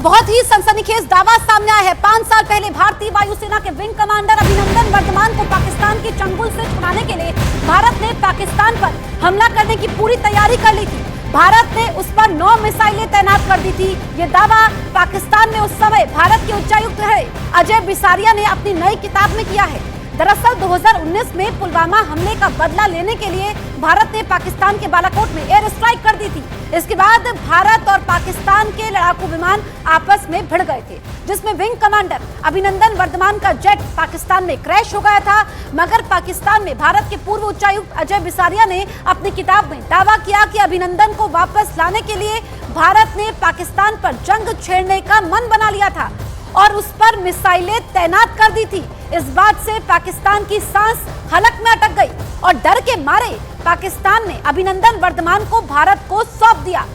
बहुत ही सनसनीखेज दावा सामने आया है। 5 साल पहले भारतीय वायुसेना के विंग कमांडर अभिनंदन वर्धमान को पाकिस्तान के चंगुल से छुड़ाने के लिए भारत ने पाकिस्तान पर हमला करने की पूरी तैयारी कर ली थी। भारत ने उस पर 9 मिसाइलें तैनात कर दी थी। ये दावा पाकिस्तान में उस समय भारत के उच्चायुक्त रहे अजय बिसारिया ने अपनी नई किताब में किया है। दरअसल 2019 में पुलवामा हमले का बदला लेने के लिए भारत ने पाकिस्तान के बालाकोट में एयर स्ट्राइक कर दी थी। इसके बाद भारत और पाकिस्तान के लड़ाकू विमान आपस में भिड़ गए थे, जिसमें विंग कमांडर अभिनंदन वर्धमान का जेट पाकिस्तान में क्रैश हो गया था। मगर पाकिस्तान में भारत के पूर्व उच्चायुक्त अजय बिसारिया ने अपनी किताब में दावा किया कि अभिनंदन को वापस लाने के लिए भारत ने पाकिस्तान पर जंग छेड़ने का मन बना लिया था और उस पर मिसाइलें तैनात कर दी थी। इस बात से पाकिस्तान की सांस हलक में अटक गई और डर के मारे पाकिस्तान ने अभिनंदन वर्धमान को भारत को सौंप दिया।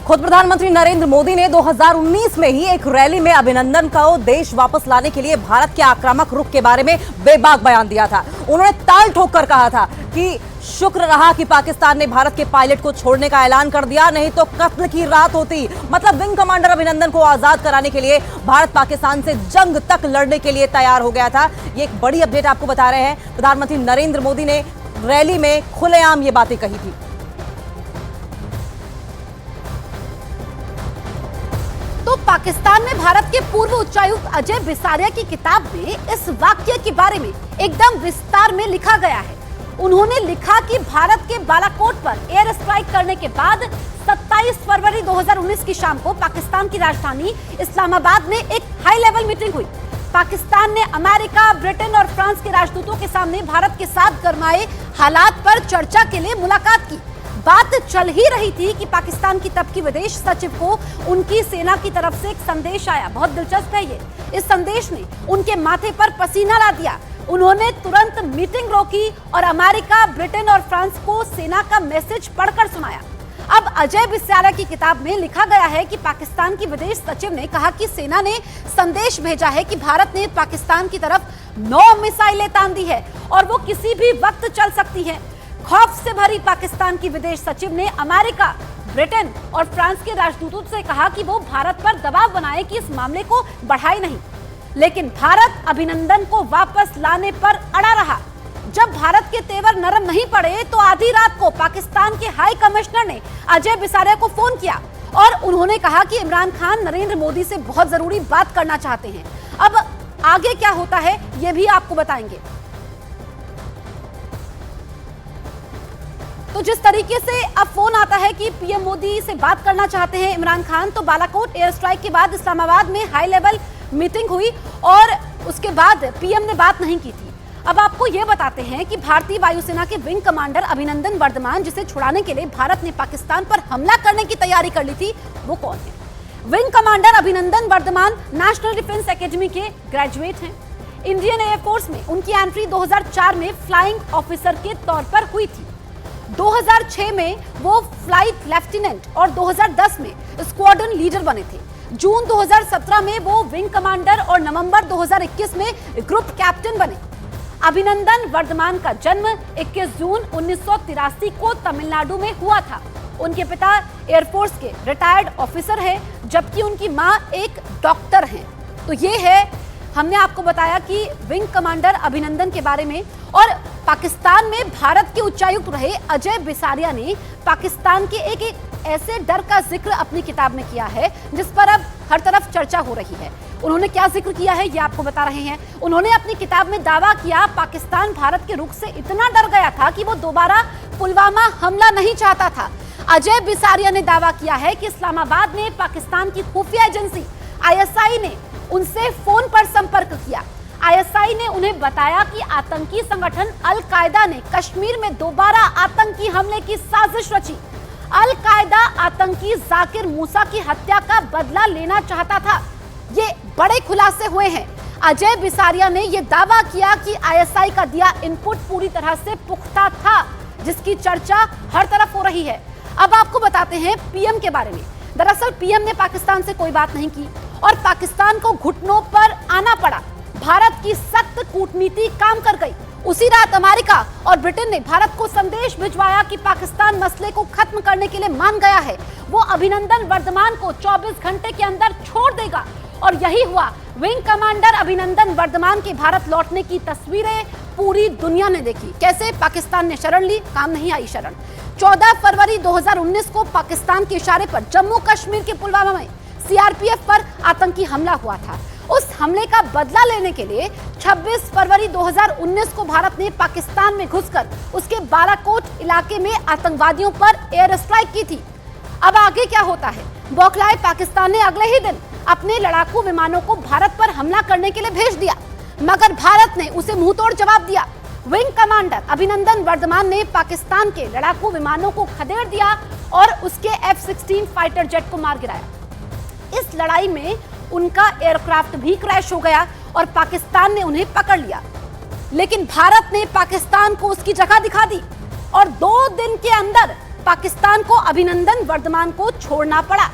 खुद प्रधानमंत्री नरेंद्र मोदी ने 2019 में ही एक रैली में अभिनंदन को देश वापस लाने के लिए भारत के आक्रामक रुख के बारे में बेबाक बयान दिया था। उन्होंने ताल ठोककर कहा था कि शुक्र रहा कि पाकिस्तान ने भारत के पायलट को छोड़ने का ऐलान कर दिया, नहीं तो कत्ल की रात होती। मतलब विंग कमांडर अभिनंदन को आजाद कराने के लिए भारत पाकिस्तान से जंग तक लड़ने के लिए तैयार हो गया था। ये एक बड़ी अपडेट आपको बता रहे हैं। प्रधानमंत्री नरेंद्र मोदी ने रैली में खुलेआम ये बातें कही थी। तो पाकिस्तान में भारत के पूर्व उच्चायुक्त अजय बिसारिया की किताब में इस वाक्य के बारे में एकदम विस्तार में लिखा गया है। उन्होंने लिखा कि भारत के बालाकोट पर एयर स्ट्राइक करने के बाद 27 फरवरी 2019 की शाम को पाकिस्तान की राजधानी इस्लामाबाद में एक हाई लेवल मीटिंग हुई। पाकिस्तान ने अमेरिका, ब्रिटेन और फ्रांस के राजदूतों के सामने भारत के साथ गरमाए हालात पर चर्चा के लिए मुलाकात की। बात चल ही रही थी कि पाकिस्तान की तब की विदेश सचिव को उनकी सेना की तरफ से एक संदेश आया। बहुत दिलचस्प है ये। इस संदेश ने उनके माथे पर पसीना ला दिया। उन्होंने तुरंत मीटिंग रोकी और अमेरिका, ब्रिटेन और फ्रांस को सेना का मैसेज पढ़कर सुनाया। अब अजय बिसारिया की किताब में लिखा गया है कि पाकिस्तान की विदेश सचिव ने कहा कि सेना ने संदेश भेजा है कि भारत ने पाकिस्तान की तरफ 9 मिसाइलें तान दी है और वो किसी भी वक्त चल सकती है। खौफ से भरी पाकिस्तान की विदेश सचिव ने अमेरिका, ब्रिटेन और फ्रांस के राजदूतों से कहा कि वो भारत पर दबाव बनाए कि इस मामले को बढ़ाए नहीं। लेकिन भारत अभिनंदन को वापस लाने पर अड़ा रहा। जब भारत के तेवर नरम नहीं पड़े तो आधी रात को पाकिस्तान के हाई कमिश्नर ने अजय बिसारिया को फोन किया और उन्होंने कहा कि इमरान खान नरेंद्र मोदी से बहुत जरूरी बात करना चाहते हैं। अब आगे क्या होता है ये भी आपको बताएंगे। तो जिस तरीके से अब फोन आता है कि पीएम मोदी से बात करना चाहते हैं इमरान खान, तो बालाकोट एयर स्ट्राइक के बाद इस्लामाबाद में हाई लेवल मीटिंग हुई और उसके बाद पीएम ने बात नहीं की थी। अब आपको यह बताते हैं कि भारतीय वायुसेना के विंग कमांडर अभिनंदन वर्धमान, जिसे छुड़ाने के लिए भारत ने पाकिस्तान पर हमला करने की तैयारी कर ली थी, वो कौन है? Wing commander Abhinandan Varthaman national defence academy के ग्रेजुएट हैं। इंडियन एयरफोर्स में उनकी एंट्री 2004 में फ्लाइंग ऑफिसर के तौर पर हुई थी। 2006 में वो फ्लाइट लेफ्टिनेंट और 2010 में स्क्वाड्रन लीडर बने थे। जून 2017 में वो विंग कमांडर और नवंबर 2021 में ग्रुप कैप्टन बने। अभिनंदन वर्धमान का जन्म 21 जून 1983 को तमिलनाडु में हुआ था। उनके पिता एयरफोर्स के रिटायर्ड ऑफिसर हैं, जबकि उनकी मां एक डॉक्टर हैं। तो ये है, हमने आपको बताया कि विंग कमांडर अभिनंदन के बारे में। और पाकिस्तान में भारत के उच्चायुक्त रहे अजय बिसारिया ने पाकिस्तान के एक ऐसे डर का जिक्र अपनी किताब में किया है जिस पर अब हर तरफ चर्चा हो रही है। उन्होंने क्या जिक्र किया है ये आपको बता रहे हैं। उन्होंने अपनी किताब में दावा किया पाकिस्तान भारत के रुख से इतना डर गया था कि वो दोबारा पुलवामा हमला नहीं चाहता था। अजय बिसारिया ने दावा किया है कि इस्लामाबाद में पाकिस्तान की खुफिया एजेंसी ISI ने उनसे फोन पर संपर्क किया। ISI ने उन्हें बताया कि आतंकी संगठन अल कायदा ने कश्मीर में दोबारा आतंकी हमले की साजिश रची। अल कायदा आतंकी जाकिर मूसा की हत्या का बदला लेना चाहता था। ये बड़े खुलासे हुए हैं। अजय बिसारिया ने यह दावा किया कि ISI का दिया इनपुट पूरी तरह से पुख्ता था, जिसकी चर्चा हर तरफ हो रही है। अब आपको बताते हैं पीएम के बारे में। दरअसल पीएम ने पाकिस्तान से कोई बात नहीं की और पाकिस्तान को घुटनों पर आना पड़ा। भारत की सख्त कूटनीति काम कर गई। उसी रात अमेरिका और ब्रिटेन ने भारत को संदेश भिजवाया कि पाकिस्तान मसले को खत्म करने के लिए मान गया है। वो अभिनंदन वर्धमान को 24 घंटे के अंदर छोड़ देगा और यही हुआ। विंग कमांडर अभिनंदन वर्धमान के भारत लौटने की तस्वीरें पूरी दुनिया ने देखी। कैसे पाकिस्तान ने शरण ली, काम नहीं आई शरण। 14 फरवरी 2019 को पाकिस्तान के इशारे पर जम्मू कश्मीर के पुलवामा में सीआरपीएफ पर आतंकी हमला हुआ था। उस हमले का बदला लेने के लिए 26 फरवरी 2019 को भारत ने पाकिस्तान में घुसकर उसके बालाकोट इलाके में आतंकवादियों पर एयर स्ट्राइक की थी। अब आगे क्या होता है? बौखलाए पाकिस्तान ने अगले ही दिन अपने लड़ाकू विमानों को भारत पर हमला करने के लिए भेज दिया, मगर भारत ने उसे मुंहतोड़ जवाब दिया। विंग कमांडर अभिनंदन वर्धमान ने पाकिस्तान के लड़ाकू विमानों को खदेड़ दिया और उसके F-16 फाइटर जेट को मार गिराया। इस लड़ाई में उनका एयरक्राफ्ट भी क्रैश हो गया और पाकिस्तान ने उन्हें पकड़ लिया, लेकिन भारत ने पाकिस्तान को उसकी जगह दिखा दी और 2 दिन के अंदर पाकिस्तान को अभिनंदन वर्धमान को छोड़ना पड़ा।